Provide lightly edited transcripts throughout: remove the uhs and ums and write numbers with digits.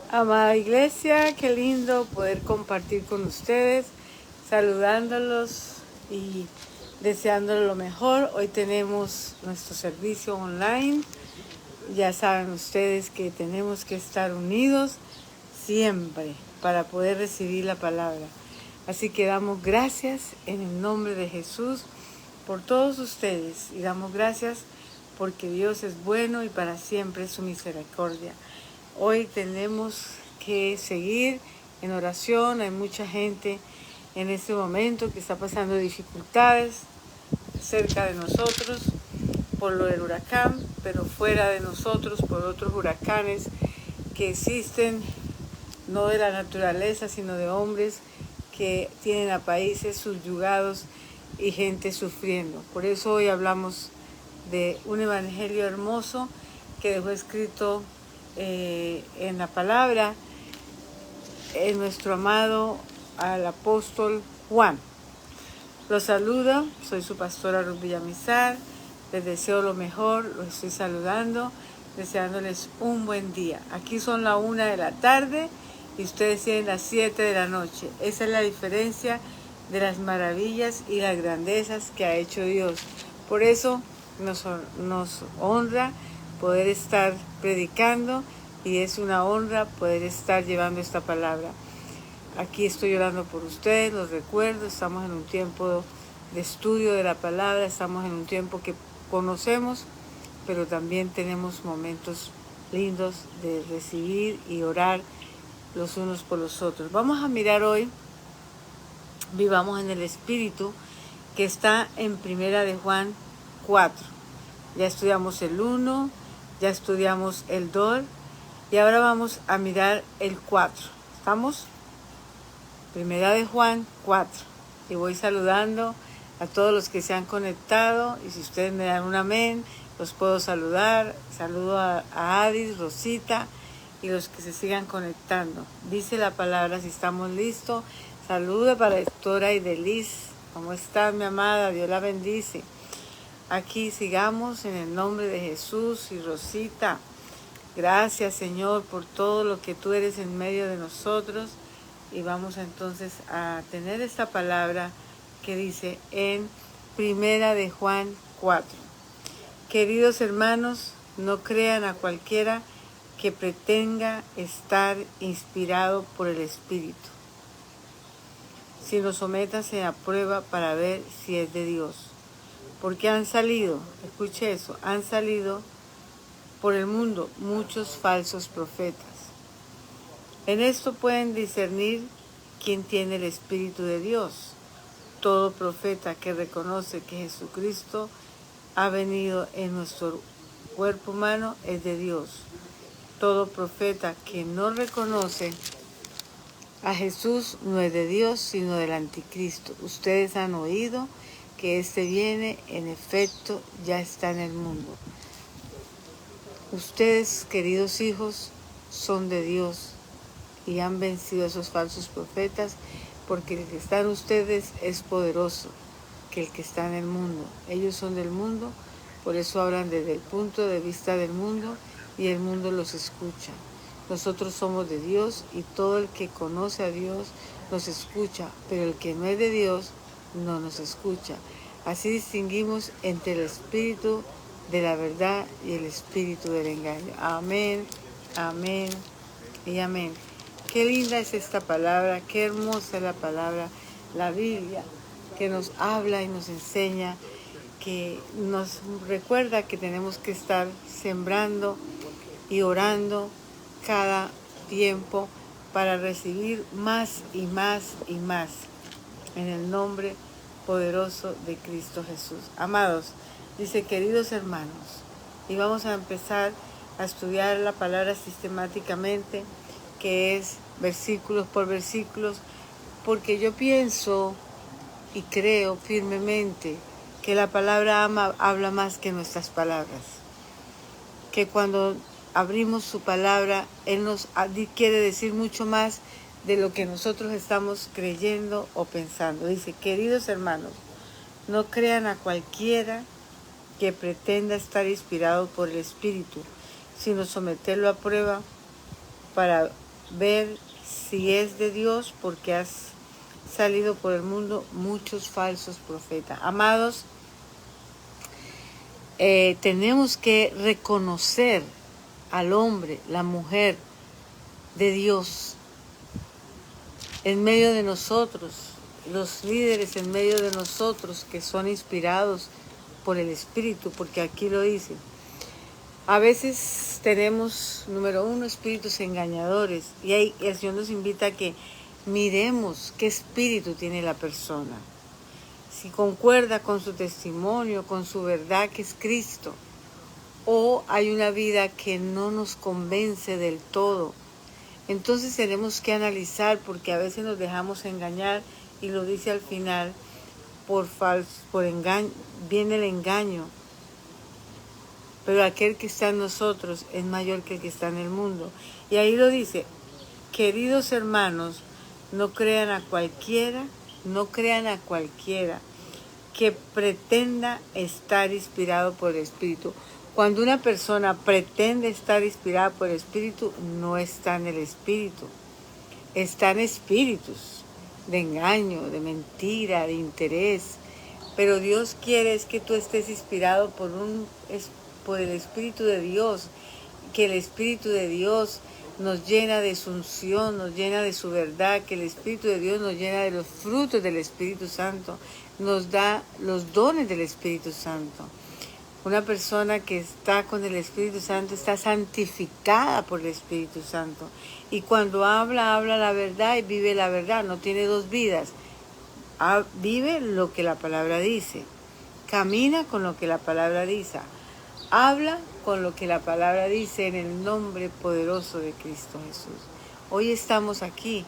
Amada iglesia, qué lindo poder compartir con ustedes, saludándolos y deseándoles lo mejor. Hoy tenemos nuestro servicio online. Ya saben ustedes que tenemos que estar unidos siempre para poder recibir la palabra. Así que damos gracias en el nombre de Jesús por todos ustedes y damos gracias porque Dios es bueno y para siempre es su misericordia. Hoy tenemos que seguir en oración. Hay mucha gente en este momento que está pasando dificultades cerca de nosotros por lo del huracán, pero fuera de nosotros por otros huracanes que existen, no de la naturaleza, sino de hombres que tienen a países subyugados y gente sufriendo. Por eso hoy hablamos de un evangelio hermoso que dejó escrito en la palabra en nuestro amado al apóstol Juan. Los saludo, soy su pastora Ruth Villamizar, les deseo lo mejor, los estoy saludando, deseándoles un buen día. Aquí son las 1 de la tarde y ustedes tienen las 7 de la noche. Esa es la diferencia de las maravillas y las grandezas que ha hecho Dios. Por eso nos honra poder estar predicando y es una honra poder estar llevando esta palabra. Aquí estoy orando por ustedes, los recuerdo, estamos en un tiempo de estudio de la palabra, estamos en un tiempo que conocemos, pero también tenemos momentos lindos de recibir y orar los unos por los otros. Vamos a mirar hoy, vivamos en el Espíritu, que está en Primera de Juan 4. Ya estudiamos el 1, ya estudiamos el 2 y ahora vamos a mirar el 4. ¿Estamos? Primera de Juan 4. Y voy saludando a todos los que se han conectado. Y si ustedes me dan un amén, los puedo saludar. Saludo a Adis, Rosita y los que se sigan conectando. Dice la palabra, si estamos listos. Saluda para la doctora Ideliz. ¿Cómo estás, mi amada? Dios la bendice. Aquí sigamos en el nombre de Jesús. Y Rosita, gracias, Señor, por todo lo que tú eres en medio de nosotros. Y vamos entonces a tener esta palabra que dice en Primera de Juan 4. Queridos hermanos, no crean a cualquiera que pretenda estar inspirado por el Espíritu, sino sométase a prueba para ver si es de Dios. Porque han salido, escuche eso, han salido por el mundo muchos falsos profetas. En esto pueden discernir quién tiene el Espíritu de Dios. Todo profeta que reconoce que Jesucristo ha venido en nuestro cuerpo humano es de Dios. Todo profeta que no reconoce a Jesús no es de Dios, sino del anticristo. Ustedes han oído que éste viene, en efecto, ya está en el mundo. Ustedes, queridos hijos, son de Dios y han vencido a esos falsos profetas, porque el que está en ustedes es poderoso que el que está en el mundo. Ellos son del mundo, por eso hablan desde el punto de vista del mundo y el mundo los escucha. Nosotros somos de Dios y todo el que conoce a Dios nos escucha, pero el que no es de Dios no nos escucha. Así distinguimos entre el espíritu de la verdad y el espíritu del engaño. Amén, amén y amén. Qué linda es esta palabra, qué hermosa es la palabra, la Biblia, que nos habla y nos enseña, que nos recuerda que tenemos que estar sembrando y orando cada tiempo para recibir más y más y más en el nombre poderoso de Cristo Jesús. Amados, dice, queridos hermanos, y vamos a empezar a estudiar la palabra sistemáticamente, que es versículos por versículos, porque yo pienso y creo firmemente que la palabra habla más que nuestras palabras, que cuando abrimos su palabra, Él nos quiere decir mucho más de lo que nosotros estamos creyendo o pensando. Dice, queridos hermanos, no crean a cualquiera que pretenda estar inspirado por el Espíritu, sino someterlo a prueba para ver si es de Dios, porque has salido por el mundo muchos falsos profetas. Amados, tenemos que reconocer al hombre, la mujer de Dios en medio de nosotros, los líderes en medio de nosotros que son inspirados por el Espíritu, porque aquí lo dice. A veces tenemos, número uno, espíritus engañadores, y el Señor nos invita a que miremos qué espíritu tiene la persona, si concuerda con su testimonio, con su verdad que es Cristo, o hay una vida que no nos convence del todo. Entonces tenemos que analizar, porque a veces nos dejamos engañar, y lo dice al final, por engaño, viene el engaño. Pero aquel que está en nosotros es mayor que el que está en el mundo. Y ahí lo dice, queridos hermanos, no crean a cualquiera que pretenda estar inspirado por el Espíritu. Cuando una persona pretende estar inspirada por el Espíritu, no está en el Espíritu. Están espíritus de engaño, de mentira, de interés. Pero Dios quiere es que tú estés inspirado por el Espíritu de Dios, que el Espíritu de Dios nos llena de su unción, nos llena de su verdad, que el Espíritu de Dios nos llena de los frutos del Espíritu Santo, nos da los dones del Espíritu Santo. Una persona que está con el Espíritu Santo está santificada por el Espíritu Santo. Y cuando habla la verdad y vive la verdad, no tiene dos vidas. Vive lo que la palabra dice, camina con lo que la palabra dice, habla con lo que la palabra dice en el nombre poderoso de Cristo Jesús. Hoy estamos aquí.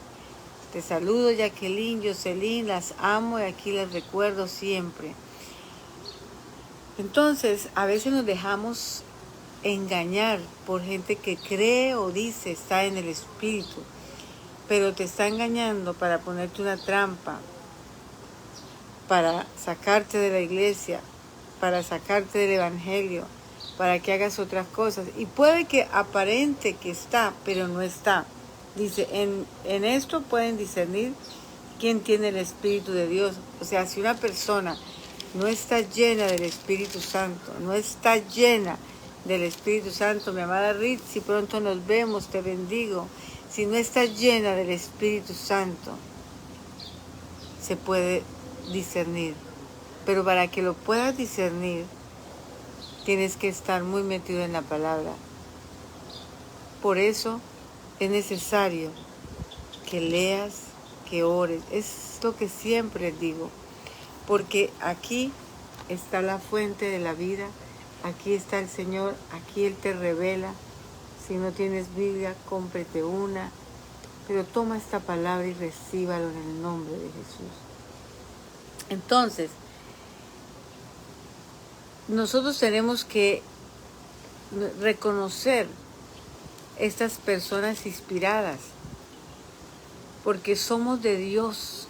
Te saludo, Jacqueline, Jocelyn, las amo y aquí les recuerdo siempre. Entonces, a veces nos dejamos engañar por gente que cree o dice está en el Espíritu, pero te está engañando para ponerte una trampa, para sacarte de la iglesia, para sacarte del Evangelio, para que hagas otras cosas. Y puede que aparente que está, pero no está. Dice, en esto pueden discernir quién tiene el Espíritu de Dios. O sea, si una persona no está llena del Espíritu Santo, no está llena del Espíritu Santo, mi amada Rit, si pronto nos vemos, te bendigo. Si no está llena del Espíritu Santo, se puede discernir. Pero para que lo puedas discernir, tienes que estar muy metido en la palabra. Por eso es necesario que leas, que ores. Es lo que siempre digo. Porque aquí está la fuente de la vida. Aquí está el Señor. Aquí Él te revela. Si no tienes Biblia, cómprate una. Pero toma esta palabra y recíbalo en el nombre de Jesús. Entonces, nosotros tenemos que reconocer estas personas inspiradas, porque somos de Dios.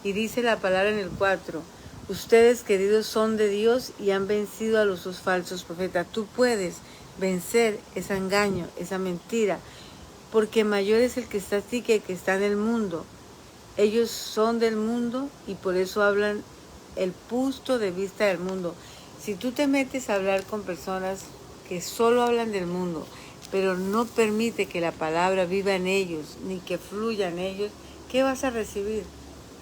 Y dice la palabra en el 4, ustedes queridos son de Dios y han vencido a los falsos profetas. Tú puedes vencer ese engaño, esa mentira, porque mayor es el que está aquí que el que está en el mundo. Ellos son del mundo y por eso hablan el punto de vista del mundo. Si tú te metes a hablar con personas que solo hablan del mundo, pero no permite que la palabra viva en ellos, ni que fluya en ellos, ¿qué vas a recibir?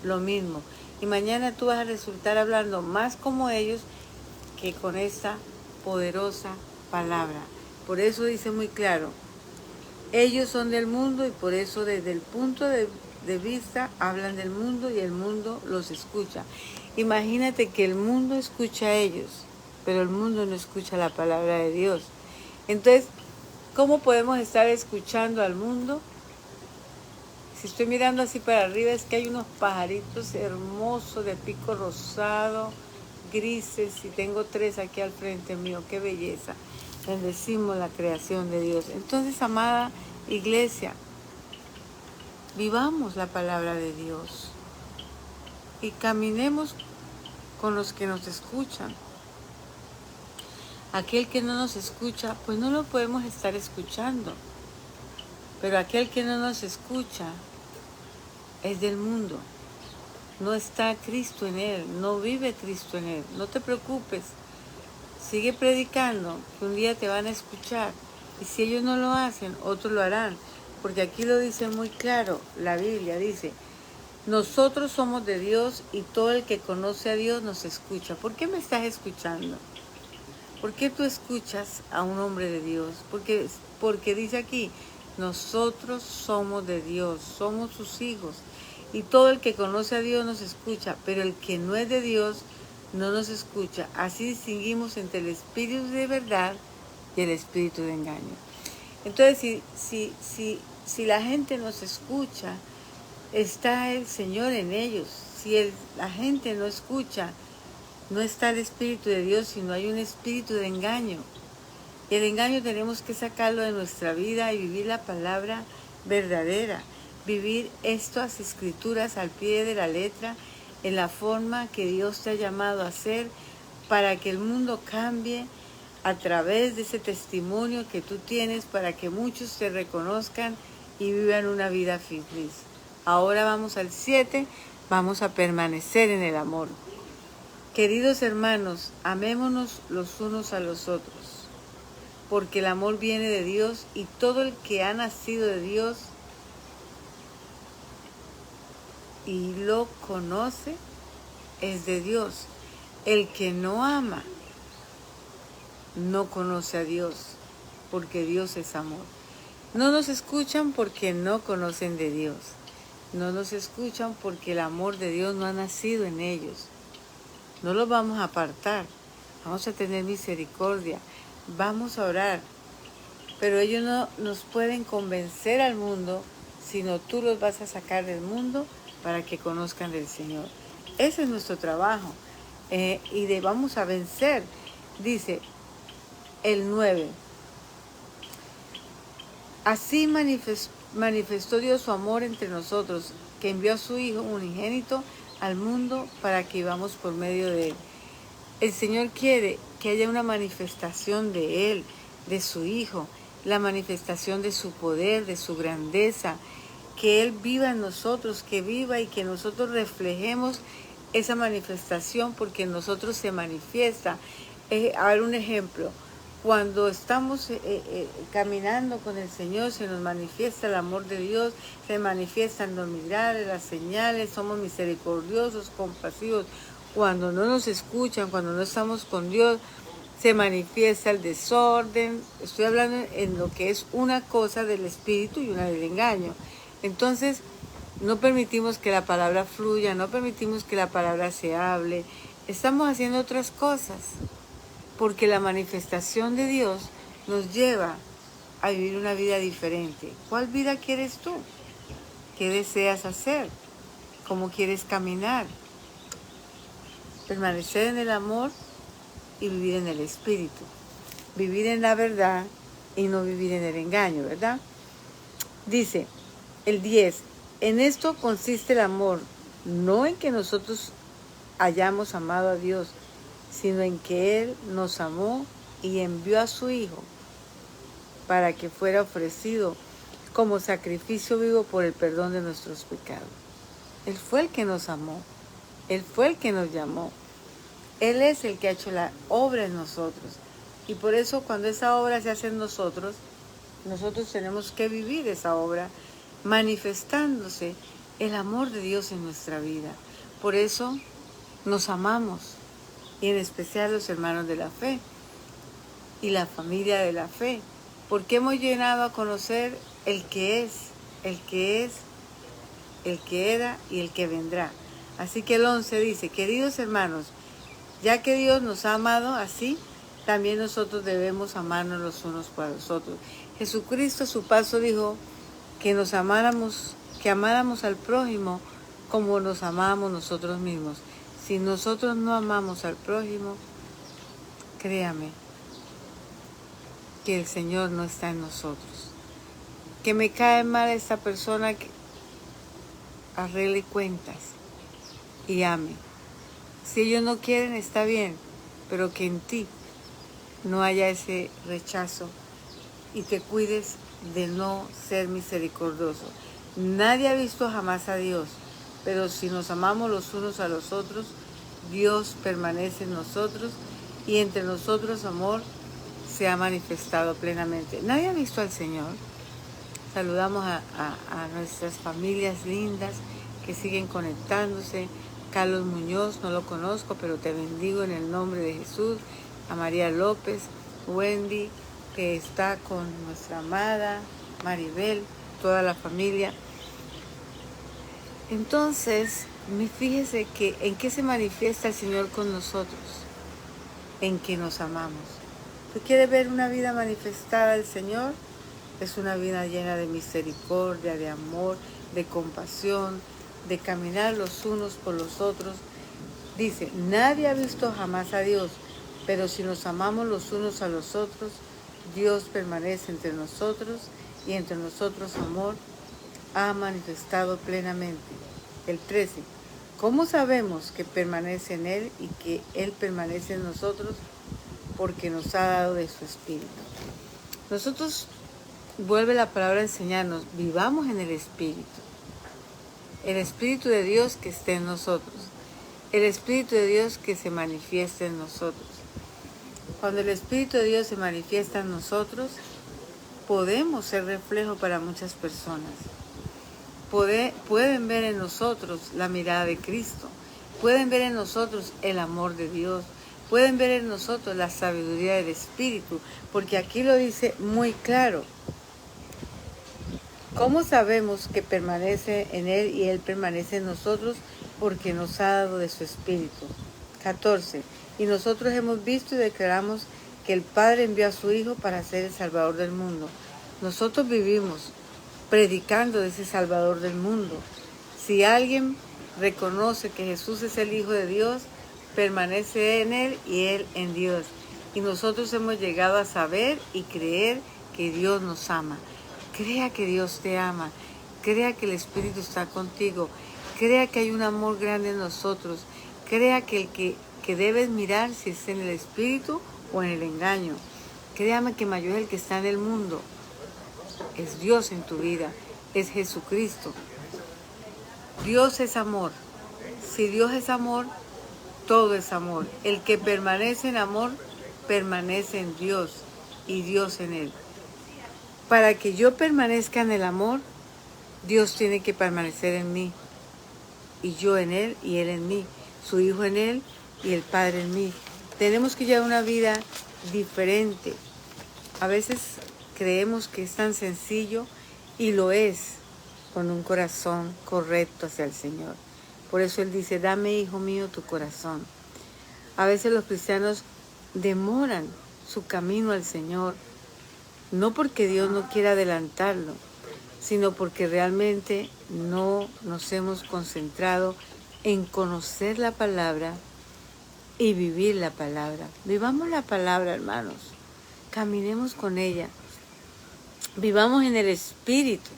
Lo mismo. Y mañana tú vas a resultar hablando más como ellos que con esta poderosa palabra. Por eso dice muy claro, ellos son del mundo y por eso desde el punto de vista hablan del mundo y el mundo los escucha. Imagínate que el mundo escucha a ellos, pero el mundo no escucha la palabra de Dios. Entonces, ¿cómo podemos estar escuchando al mundo? Si estoy mirando así para arriba es que hay unos pajaritos hermosos de pico rosado, grises, y tengo 3 aquí al frente mío. ¡Qué belleza! Bendecimos la creación de Dios. Entonces, amada iglesia, vivamos la palabra de Dios y caminemos con los que nos escuchan. Aquel que no nos escucha, pues no lo podemos estar escuchando. Pero aquel que no nos escucha es del mundo. No está Cristo en él, no vive Cristo en él. No te preocupes, sigue predicando, que un día te van a escuchar. Y si ellos no lo hacen, otros lo harán. Porque aquí lo dice muy claro, la Biblia dice, nosotros somos de Dios y todo el que conoce a Dios nos escucha. ¿Por qué me estás escuchando? ¿Por qué tú escuchas a un hombre de Dios? Porque dice aquí, nosotros somos de Dios, somos sus hijos. Y todo el que conoce a Dios nos escucha, pero el que no es de Dios no nos escucha. Así distinguimos entre el espíritu de verdad y el espíritu de engaño. Entonces, si la gente nos escucha, está el Señor en ellos. Si la gente no escucha, no está el Espíritu de Dios, sino hay un espíritu de engaño. Y el engaño tenemos que sacarlo de nuestra vida y vivir la palabra verdadera. Vivir estas escrituras al pie de la letra, en la forma que Dios te ha llamado a hacer, para que el mundo cambie a través de ese testimonio que tú tienes, para que muchos te reconozcan y vivan una vida feliz. Ahora vamos al 7, vamos a permanecer en el amor. Queridos hermanos, amémonos los unos a los otros, porque el amor viene de Dios y todo el que ha nacido de Dios y lo conoce es de Dios. El que no ama no conoce a Dios, porque Dios es amor. No nos escuchan porque no conocen de Dios. No nos escuchan porque el amor de Dios no ha nacido en ellos. No los vamos a apartar, vamos a tener misericordia, vamos a orar, pero ellos no nos pueden convencer al mundo, sino tú los vas a sacar del mundo para que conozcan del Señor. Ese es nuestro trabajo y vamos a vencer. Dice el 9, así manifestó Dios su amor entre nosotros, que envió a su Hijo unigénito al mundo para que vivamos por medio de Él. El Señor quiere que haya una manifestación de Él, de su Hijo, la manifestación de su poder, de su grandeza, que Él viva en nosotros, que viva y que nosotros reflejemos esa manifestación, porque en nosotros se manifiesta. A ver un ejemplo. Cuando estamos caminando con el Señor, se nos manifiesta el amor de Dios, se manifiestan los milagros, las señales, somos misericordiosos, compasivos. Cuando no nos escuchan, cuando no estamos con Dios, se manifiesta el desorden. Estoy hablando en lo que es una cosa del espíritu y una del engaño. Entonces, no permitimos que la palabra fluya, no permitimos que la palabra se hable. Estamos haciendo otras cosas. Porque la manifestación de Dios nos lleva a vivir una vida diferente. ¿Cuál vida quieres tú? ¿Qué deseas hacer? ¿Cómo quieres caminar? Permanecer en el amor y vivir en el Espíritu. Vivir en la verdad y no vivir en el engaño, ¿verdad? Dice el 10, en esto consiste el amor, no en que nosotros hayamos amado a Dios, sino en que Él nos amó y envió a su Hijo para que fuera ofrecido como sacrificio vivo por el perdón de nuestros pecados. Él fue el que nos amó, Él fue el que nos llamó, Él es el que ha hecho la obra en nosotros. Y por eso cuando esa obra se hace en nosotros tenemos que vivir esa obra manifestándose el amor de Dios en nuestra vida. Por eso nos amamos. Y en especial los hermanos de la fe y la familia de la fe, porque hemos llegado a conocer el que es, el que era y el que vendrá. Así que el 11 dice, queridos hermanos, ya que Dios nos ha amado así, también nosotros debemos amarnos los unos para los otros. Jesucristo a su paso dijo que amáramos al prójimo como nos amamos nosotros mismos. Si nosotros no amamos al prójimo, créame que el Señor no está en nosotros. Que me cae mal esta persona, que arregle cuentas y ame. Si ellos no quieren, está bien, pero que en ti no haya ese rechazo y te cuides de no ser misericordioso. Nadie ha visto jamás a Dios, pero si nos amamos los unos a los otros, Dios permanece en nosotros y entre nosotros amor se ha manifestado plenamente. Nadie ha visto al Señor. Saludamos a nuestras familias lindas que siguen conectándose. Carlos Muñoz, no lo conozco, pero te bendigo en el nombre de Jesús. A María López, Wendy, que está con nuestra amada Maribel, toda la familia. Entonces, fíjese que en qué se manifiesta el Señor con nosotros, en que nos amamos. ¿Tú quieres ver una vida manifestada del Señor? Es una vida llena de misericordia, de amor, de compasión, de caminar los unos por los otros. Dice, nadie ha visto jamás a Dios, pero si nos amamos los unos a los otros, Dios permanece entre nosotros y entre nosotros amor ha manifestado plenamente. El 13. ¿Cómo sabemos que permanece en Él y que Él permanece en nosotros? Porque nos ha dado de su Espíritu. Nosotros, vuelve la palabra a enseñarnos, vivamos en el Espíritu. El Espíritu de Dios que esté en nosotros. El Espíritu de Dios que se manifieste en nosotros. Cuando el Espíritu de Dios se manifiesta en nosotros, podemos ser reflejo para muchas personas. Pueden ver en nosotros la mirada de Cristo. Pueden ver en nosotros el amor de Dios. Pueden ver en nosotros la sabiduría del Espíritu. Porque aquí lo dice muy claro. ¿Cómo sabemos que permanece en Él y Él permanece en nosotros? Porque nos ha dado de su Espíritu. 14. Y nosotros hemos visto y declaramos que el Padre envió a su Hijo para ser el Salvador del mundo. Nosotros vivimos predicando de ese Salvador del mundo. Si alguien reconoce que Jesús es el Hijo de Dios, permanece en Él y Él en Dios. Y nosotros hemos llegado a saber y creer que Dios nos ama. Crea que Dios te ama. Crea que el Espíritu está contigo. Crea que hay un amor grande en nosotros. Crea que el que debes mirar si es en el Espíritu o en el engaño. Créame que mayor es el que está en el mundo. Es Dios en tu vida. Es Jesucristo. Dios es amor. Si Dios es amor, todo es amor. El que permanece en amor, permanece en Dios y Dios en él. Para que yo permanezca en el amor, Dios tiene que permanecer en mí. Y yo en Él y Él en mí. Su Hijo en Él y el Padre en mí. Tenemos que llevar una vida diferente. A veces creemos que es tan sencillo y lo es con un corazón correcto hacia el Señor. Por eso Él dice, dame, hijo mío, tu corazón. A veces los cristianos demoran su camino al Señor. No porque Dios no quiera adelantarlo, sino porque realmente no nos hemos concentrado en conocer la palabra y vivir la palabra. Vivamos la palabra, hermanos. Caminemos con ella. Vivamos en el Espíritu.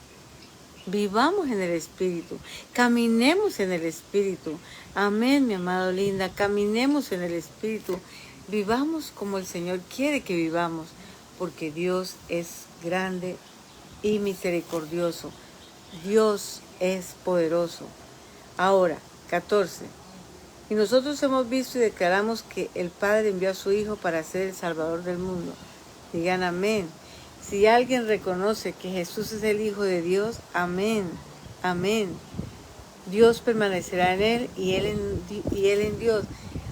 Vivamos en el Espíritu. Caminemos en el Espíritu. Amén, mi amado linda. Caminemos en el Espíritu. Vivamos como el Señor quiere que vivamos. Porque Dios es grande y misericordioso. Dios es poderoso. Ahora, 14. Y nosotros hemos visto y declaramos que el Padre envió a su Hijo para ser el Salvador del mundo. Digan amén. Si alguien reconoce que Jesús es el Hijo de Dios, amén, amén. Dios permanecerá en él y él en Dios.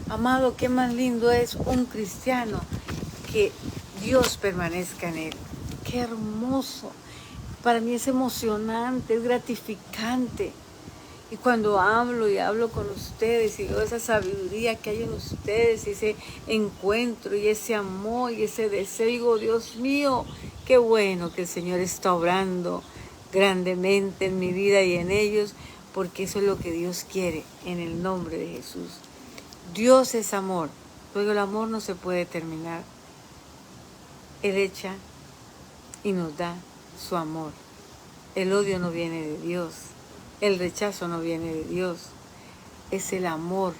Amado, qué más lindo es un cristiano que Dios permanezca en él. Qué hermoso. Para mí es emocionante, es gratificante. Y cuando hablo con ustedes y veo esa sabiduría que hay en ustedes, y ese encuentro y ese amor y ese deseo, digo, Dios mío, qué bueno que el Señor está obrando grandemente en mi vida y en ellos, porque eso es lo que Dios quiere en el nombre de Jesús. Dios es amor, luego el amor no se puede terminar. Él echa y nos da su amor. El odio no viene de Dios. El rechazo no viene de Dios. Es el amor,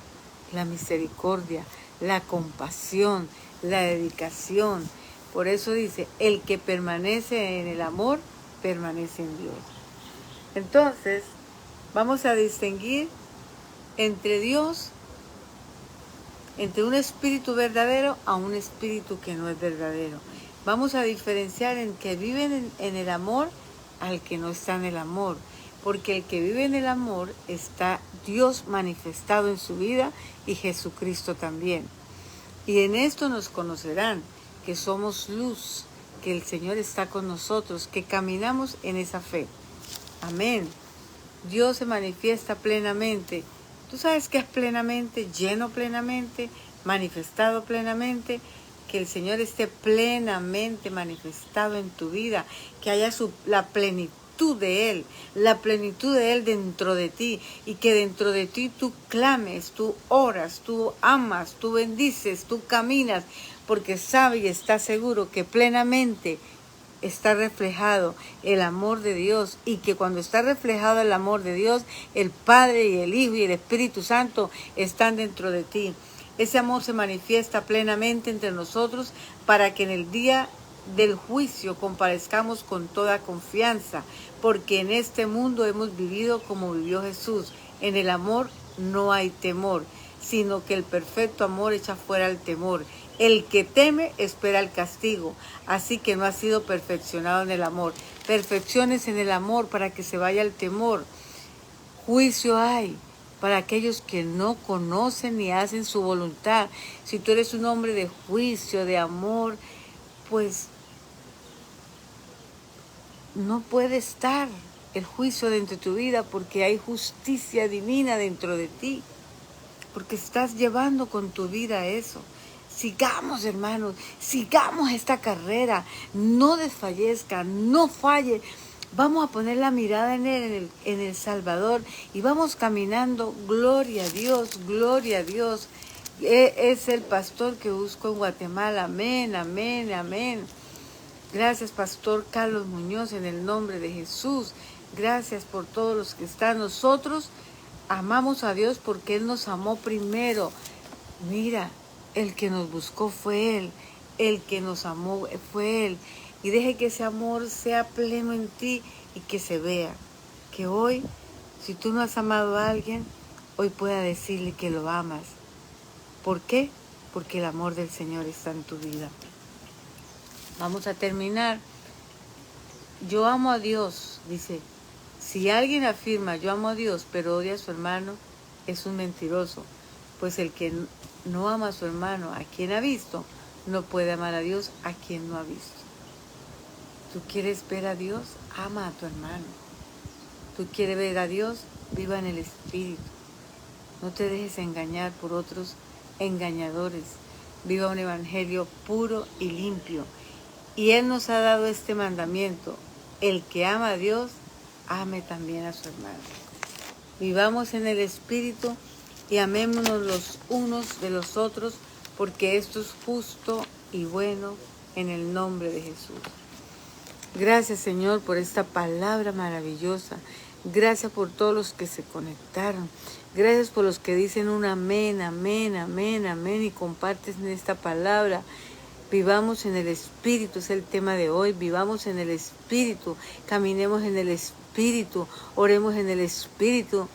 la misericordia, la compasión, la dedicación. Por eso dice, el que permanece en el amor, permanece en Dios. Entonces, vamos a distinguir entre Dios, entre un espíritu verdadero a un espíritu que no es verdadero. Vamos a diferenciar en que viven en el amor al que no está en el amor. Porque el que vive en el amor está Dios manifestado en su vida y Jesucristo también. Y en esto nos conocerán, que somos luz, que el Señor está con nosotros, que caminamos en esa fe. Amén. Dios se manifiesta plenamente. ¿Tú sabes qué es plenamente? Lleno plenamente, manifestado plenamente. Que el Señor esté plenamente manifestado en tu vida, que haya la plenitud de Él, la plenitud de Él dentro de ti, y que dentro de ti tú clames, tú oras, tú amas, tú bendices, tú caminas, porque sabe y está seguro que plenamente está reflejado el amor de Dios, y que cuando está reflejado el amor de Dios, el Padre y el Hijo y el Espíritu Santo están dentro de ti. Ese amor se manifiesta plenamente entre nosotros para que en el día del juicio comparezcamos con toda confianza, porque en este mundo hemos vivido como vivió Jesús. En el amor no hay temor, sino que el perfecto amor echa fuera el temor. El que teme espera el castigo, así que no ha sido perfeccionado en el amor. Perfecciones en el amor para que se vaya el temor. Juicio hay para aquellos que no conocen ni hacen su voluntad. Si tú eres un hombre de juicio, de amor, pues no puede estar el juicio dentro de tu vida, porque hay justicia divina dentro de ti, porque estás llevando con tu vida eso. Sigamos, hermanos, sigamos esta carrera, no desfallezca, no falle. Vamos a poner la mirada en Él, en el Salvador, y vamos caminando. Gloria a Dios, gloria a Dios. Es el pastor que busco en Guatemala. Amén, amén, amén. Gracias, Pastor Carlos Muñoz, en el nombre de Jesús. Gracias por todos los que están. Nosotros amamos a Dios porque Él nos amó primero. Mira, el que nos buscó fue Él, el que nos amó fue Él. Y deje que ese amor sea pleno en ti y que se vea. Que hoy, si tú no has amado a alguien, hoy pueda decirle que lo amas. ¿Por qué? Porque el amor del Señor está en tu vida. Vamos a terminar. Yo amo a Dios, dice. Si alguien afirma yo amo a Dios, pero odia a su hermano, es un mentiroso. Pues el que no ama a su hermano, a quien ha visto, no puede amar a Dios, a quien no ha visto. ¿Tú quieres ver a Dios? Ama a tu hermano. ¿Tú quieres ver a Dios? Viva en el Espíritu. No te dejes engañar por otros engañadores. Viva un evangelio puro y limpio. Y Él nos ha dado este mandamiento. El que ama a Dios, ame también a su hermano. Vivamos en el Espíritu y amémonos los unos de los otros, porque esto es justo y bueno en el nombre de Jesús. Gracias, Señor, por esta palabra maravillosa. Gracias por todos los que se conectaron. Gracias por los que dicen un amén, amén, amén, amén y comparten esta palabra. Vivamos en el Espíritu, es el tema de hoy. Vivamos en el Espíritu, caminemos en el Espíritu, oremos en el Espíritu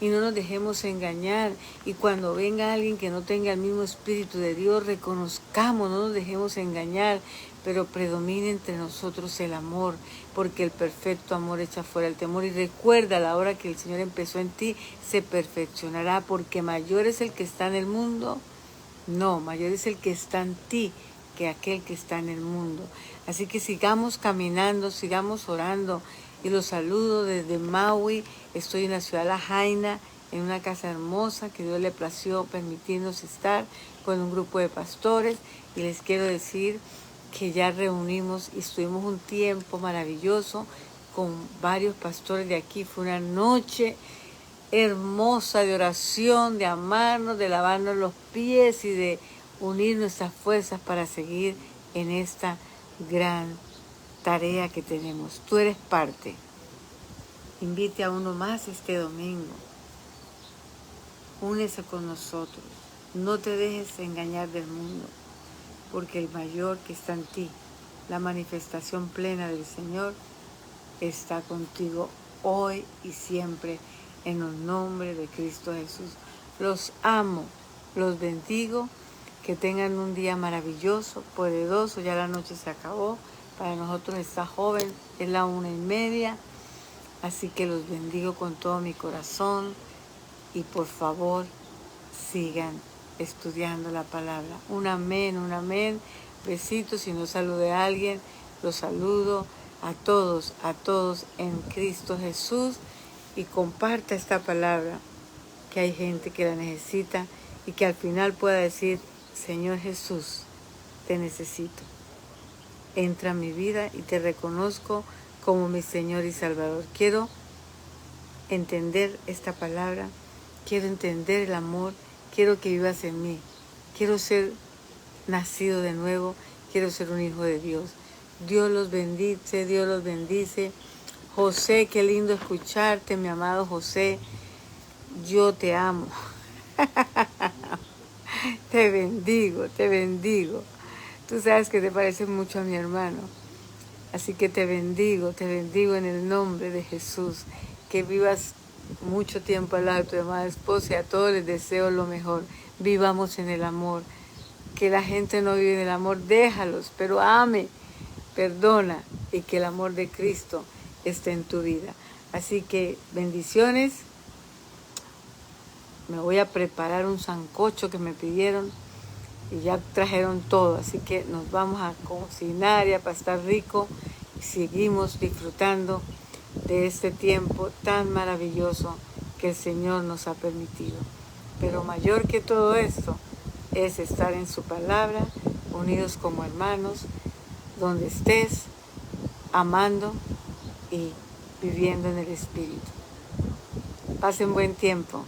y no nos dejemos engañar. Y cuando venga alguien que no tenga el mismo Espíritu de Dios, reconozcamos, no nos dejemos engañar, pero predomine entre nosotros el amor, porque el perfecto amor echa fuera el temor. Y recuerda, a la hora que el Señor empezó en ti, se perfeccionará, porque mayor es el que está en el mundo. No, mayor es el que está en ti que aquel que está en el mundo. Así que sigamos caminando, sigamos orando. Y los saludo desde Maui. Estoy en la ciudad de La Jaina, en una casa hermosa que Dios le plació permitirnos estar con un grupo de pastores. Y les quiero decir que ya reunimos y estuvimos un tiempo maravilloso con varios pastores de aquí. Fue una noche hermosa de oración, de amarnos, de lavarnos los pies y de unir nuestras fuerzas para seguir en esta gran tarea que tenemos. Tú eres parte. Invite a uno más este domingo. Únese con nosotros. No te dejes engañar del mundo. porque el mayor que está en ti, la manifestación plena del Señor, está contigo hoy y siempre, en el nombre de Cristo Jesús. Los amo, los bendigo, que tengan un día maravilloso, poderoso. Ya la noche se acabó, para nosotros está joven, es la 1:30, así que los bendigo con todo mi corazón y por favor sigan estudiando la palabra. Un amén, un amén. Besitos. Si no saludé a alguien, los saludo a todos en Cristo Jesús, y comparta esta palabra, que hay gente que la necesita y que al final pueda decir: Señor Jesús, te necesito. Entra en mi vida y te reconozco como mi Señor y Salvador. Quiero entender esta palabra, quiero entender el amor, quiero que vivas en mí, quiero ser nacido de nuevo, quiero ser un hijo de Dios. Dios los bendice, Dios los bendice. José, qué lindo escucharte, mi amado José. Yo te amo. Te bendigo, te bendigo. Tú sabes que te pareces mucho a mi hermano. Así que te bendigo en el nombre de Jesús. Que vivas mucho tiempo al lado de tu amada esposa, y a todos les deseo lo mejor. Vivamos en el amor. Que la gente no vive en el amor, déjalos, pero ame, perdona, y que el amor de Cristo esté en tu vida. Así que bendiciones. Me voy a preparar un sancocho que me pidieron y ya trajeron todo, así que nos vamos a cocinar y a pasar rico, y seguimos disfrutando de este tiempo tan maravilloso que el Señor nos ha permitido. Pero mayor que todo esto es estar en su palabra, unidos como hermanos, donde estés, amando y viviendo en el Espíritu. Pasen buen tiempo.